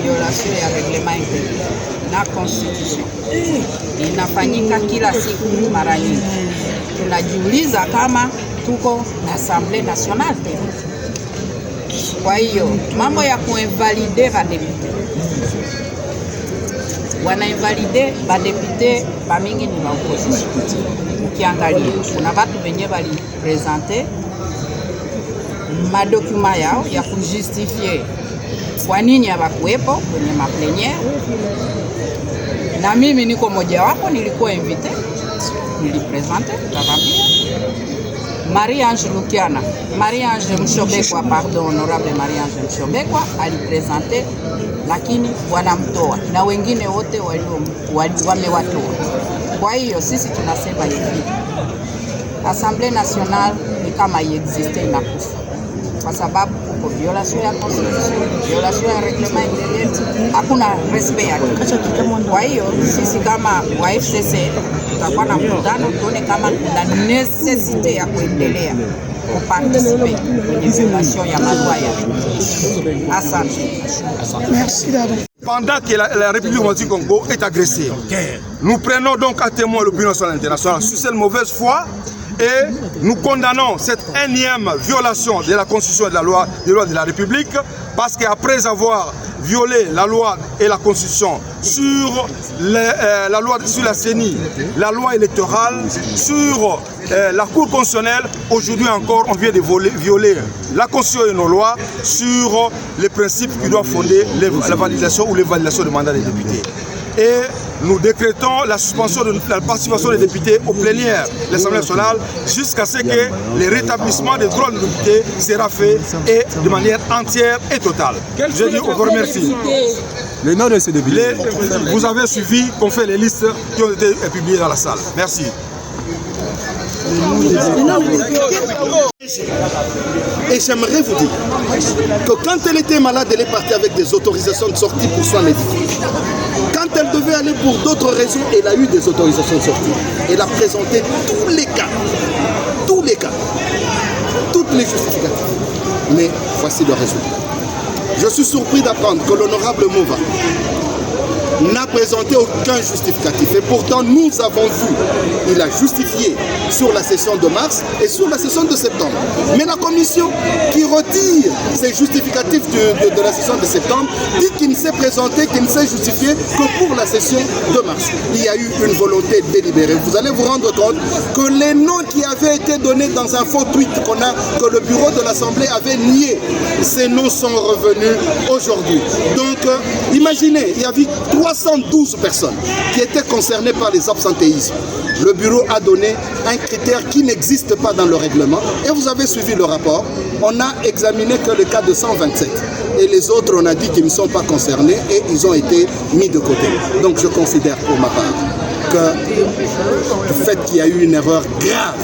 violation ya reglement intérieur na constitution inafanyika kila siku mara nyingi. Tunajiuliza kama tuko na Assemblée nationale tena. Kwa hiyo mambo ya kuinvalide badepute, wanainvalide badepute bamingi ni ba opposition. Ukiangalia kuna watu wenye walipresente madokuma yao ya kujustifie kwa nini hawakuwepo kwenye maplenye, na mimi niko moja wapo, nilikuwa invité, nilipresente tabambia Marie-Ange Lukiana, Marie-Ange Mshobekwa, pardon, honorable Marie-Ange Mshobekwa alipresente, lakini wanamtoa na wengine wote wamewatoa. Kwa hiyo sisi tunasema hivi, Assemblée nationale ni kama iexiste inakufa, kwa sababu kuko violation ya constitution, violation ya reglement intérieur, hakuna respect yake. Kwa hiyo sisi kama wa FCC tutakuwa na mkutano tuone kama kuna necessite ya kuendelea kuparticipe kwenye violation ya malwa ya asante. Pendant que la République du Congo est agressée, nous prenons donc à témoin l'opinion internationale sur cette mauvaise foi et nous condamnons cette énième violation de la Constitution et de la loi de la République, parce qu'après avoir violé la loi et la Constitution sur la loi sur la CENI, la loi électorale, sur la Cour constitutionnelle, aujourd'hui encore on vient de violer la Constitution et nos lois sur les principes qui doivent fonder la validation ou l'évaluation du mandat des députés. Et nous décrétons la suspension de la participation des députés aux plénières de l'Assemblée nationale jusqu'à ce que le rétablissement des droits des députés sera fait et de manière entière et totale. Je dis vous remercie. Les noms de ces députés. Vous avez suivi qu'on fait les listes qui ont été publiées dans la salle. Merci. Et j'aimerais vous dire que quand elle était malade, elle est partie avec des autorisations de sortie pour soins médicaux. Quand elle devait aller pour d'autres raisons, elle a eu des autorisations de sortie. Elle a présenté tous les cas, toutes les justificatifs. Mais voici le résultat. Je suis surpris d'apprendre que l'honorable Mova n'a présenté aucun justificatif. Et pourtant, nous avons vu, il a justifié sur la session de mars et sur la session de septembre. Mais la commission qui retire ces justificatifs de la session de septembre dit qu'il ne s'est présenté, qu'il ne s'est justifié que pour la session de mars. Il y a eu une volonté délibérée. Vous allez vous rendre compte que les noms qui avaient été donnés dans un faux tweet que le bureau de l'Assemblée avait nié, ces noms sont revenus aujourd'hui. Donc, imaginez, il y avait 312 personnes qui étaient concernées par les absentéismes. Le bureau a donné un critère qui n'existe pas dans le règlement et vous avez suivi le rapport. On n'a examiné que le cas de 127 et les autres on a dit qu'ils ne sont pas concernés et ils ont été mis de côté. Donc je considère pour ma part que le fait qu'il y a eu une erreur grave,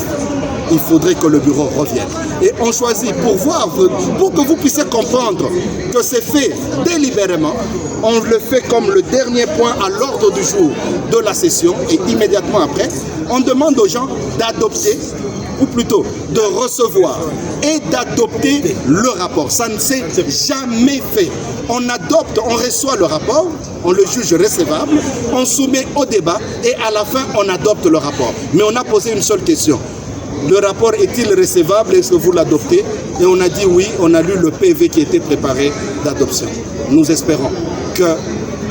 il faudrait que le bureau revienne. Et on choisit pour que vous puissiez comprendre que c'est fait délibérément. On le fait comme le dernier point à l'ordre du jour de la session et immédiatement après, on demande aux gens d'adopter, ou plutôt de recevoir et d'adopter le rapport. Ça ne s'est jamais fait. On adopte, on reçoit le rapport, on le juge recevable, on soumet au débat et à la fin on adopte le rapport. Mais on a posé une seule question. Le rapport est-il recevable? Est-ce que vous l'adoptez? Et on a dit oui, on a lu le PV qui était préparé d'adoption. Nous espérons que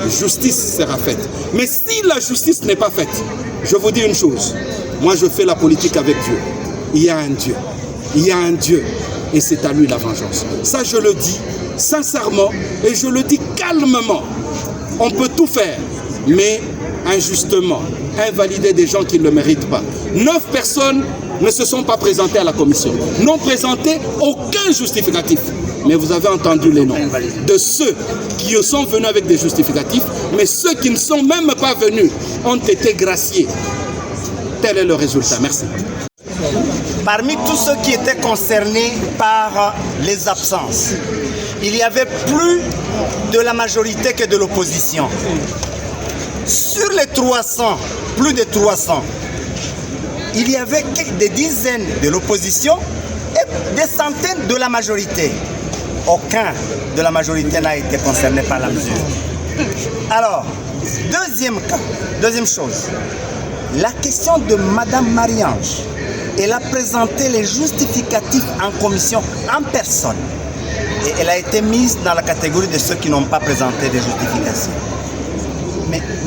justice sera faite. Mais si la justice n'est pas faite, je vous dis une chose, moi je fais la politique avec Dieu. Il y a un Dieu. Il y a un Dieu et c'est à lui la vengeance. Ça je le dis sincèrement et je le dis calmement. On peut tout faire, mais injustement, invalider des gens qui ne le méritent pas. 9 personnes ne se sont pas présentées à la commission, n'ont présenté aucun justificatif. Mais vous avez entendu les noms de ceux qui sont venus avec des justificatifs, mais ceux qui ne sont même pas venus ont été graciés. Tel est le résultat. Merci. Parmi tous ceux qui étaient concernés par les absences, il y avait plus de la majorité que de l'opposition. Sur les 300, plus de 300, il y avait des dizaines de l'opposition et des centaines de la majorité. Aucun de la majorité n'a été concerné par la mesure. Alors, deuxième chose, la question de Madame Marie-Ange, elle a présenté les justificatifs en commission en personne. Et elle a été mise dans la catégorie de ceux qui n'ont pas présenté de justifications.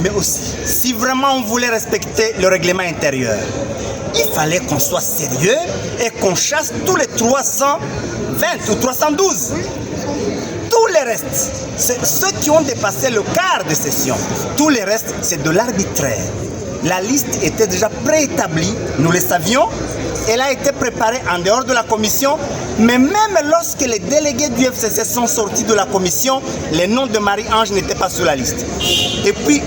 Mais aussi, si vraiment on voulait respecter le règlement intérieur, il fallait qu'on soit sérieux et qu'on chasse tous les 320 ou 312. Tous les restes, c'est ceux qui ont dépassé le quart de session. Tous les restes, c'est de l'arbitraire. La liste était déjà préétablie, nous le savions. Elle a été préparée en dehors de la commission, mais même lorsque les délégués du FCC sont sortis de la commission, les noms de Marie-Ange n'étaient pas sur la liste. Et puis,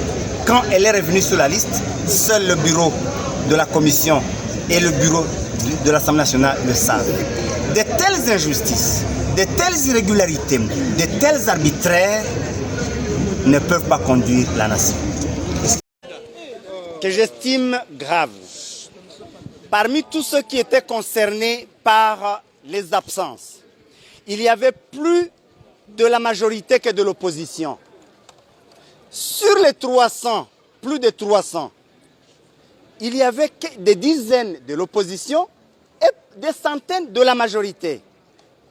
quand elle est revenue sur la liste, seul le bureau de la commission et le bureau de l'Assemblée nationale le savent. De telles injustices, de telles irrégularités, de tels arbitraires ne peuvent pas conduire la nation. Que j'estime grave. Parmi tous ceux qui étaient concernés par les absences, il y avait plus de la majorité que de l'opposition. Sur les 300, plus de 300, il y avait des dizaines de l'opposition et des centaines de la majorité.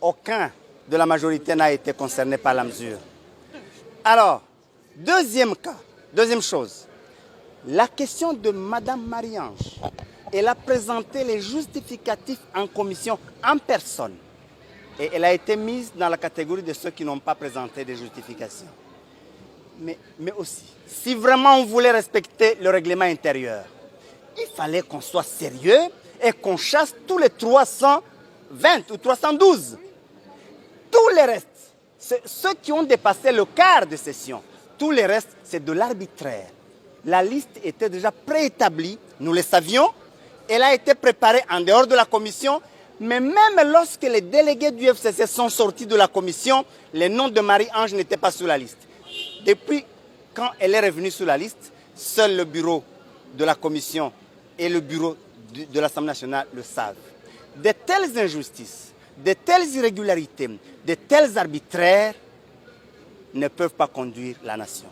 Aucun de la majorité n'a été concerné par la mesure. Alors, deuxième chose, la question de Madame Marie-Ange. Elle a présenté les justificatifs en commission en personne. Et elle a été mise dans la catégorie de ceux qui n'ont pas présenté de justifications. Mais aussi, si vraiment on voulait respecter le règlement intérieur, il fallait qu'on soit sérieux et qu'on chasse tous les 320 ou 312. Tous les restes, c'est ceux qui ont dépassé le quart de session. Tous les restes, c'est de l'arbitraire. La liste était déjà préétablie, nous le savions. Elle a été préparée en dehors de la commission, mais même lorsque les délégués du FCC sont sortis de la commission, les noms de Marie-Ange n'étaient pas sur la liste. Depuis quand elle est revenue sur la liste, seul le bureau de la commission et le bureau de l'Assemblée nationale le savent. De telles injustices, de telles irrégularités, de tels arbitraires ne peuvent pas conduire la nation.